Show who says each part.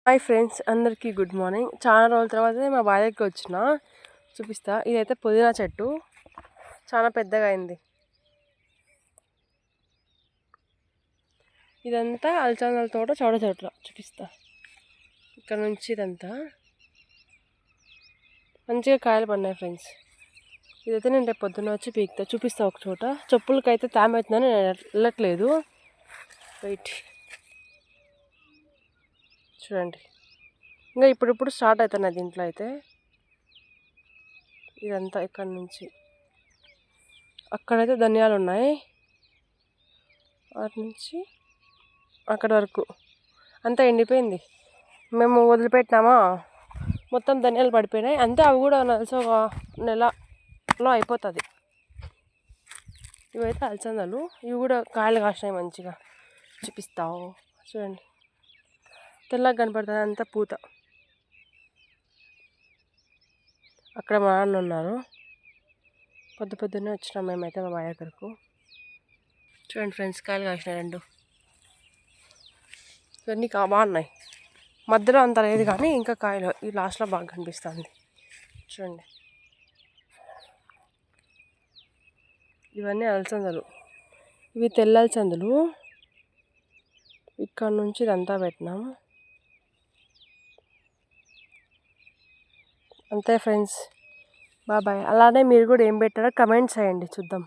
Speaker 1: Hi friends, అందరికీ good morning. చాలా రోజుల తర్వాత మా బాల్యకి వచ్చిన చూపిస్తా. ఇదైతే పుదీనా చెట్టు, చాలా పెద్దగా అయింది. ఇదంతా అలచందల తోట, చౌడ చెట్ల చూపిస్తా. ఇక్కడ నుంచి ఇదంతా మంచిగా కాయలు పడినాయి ఫ్రెండ్స్. ఇదైతే నేను రేపు పొద్దున్న వచ్చి పీకుతా, చూపిస్తా. ఒక చోట చెప్పులకైతే తామ అవుతుందని నేను వెళ్ళట్లేదు. వెయిట్ చూడండి, ఇంకా ఇప్పుడు స్టార్ట్ అవుతున్నాయి దీంట్లో అయితే. ఇదంతా ఇక్కడ నుంచి అక్కడైతే ధనియాలు ఉన్నాయి, వాటి నుంచి అక్కడ వరకు అంతా ఎండిపోయింది. మేము వదిలిపెట్టినామా, మొత్తం ధనియాలు పడిపోయినాయి అంతే. అవి కూడా నలిసి ఒక నెలలో అయిపోతుంది. ఇవైతే అలసందలు, ఇవి కూడా కాయలు కాసినాయి మంచిగా. చూపిస్తావు చూడండి, తెల్లగా కనపడుతుంది అంతా పూత. అక్కడ మా నాన్న ఉన్నారు. పొద్దున్నే వచ్చినాం మేమైతే మా బాయ్ దగ్గరకు. చూడండి ఫ్రెండ్స్, కాయలు కాసినాయి రెండు. ఇవన్నీ బాగున్నాయి. మధ్యలో అంత లేదు కానీ ఇంకా కాయలు ఈ లాస్ట్లో బాగా కనిపిస్తుంది. చూడండి, ఇవన్నీ అలసందలు. ఇవి తెల్ల అలసందలు. ఇక్కడ నుంచి ఇదంతా పెట్టినాం అంతే ఫ్రెండ్స్. బాయ్. అలానే మీరు కూడా ఏం పెట్టారో కమెంట్స్ చేయండి, చూద్దాం.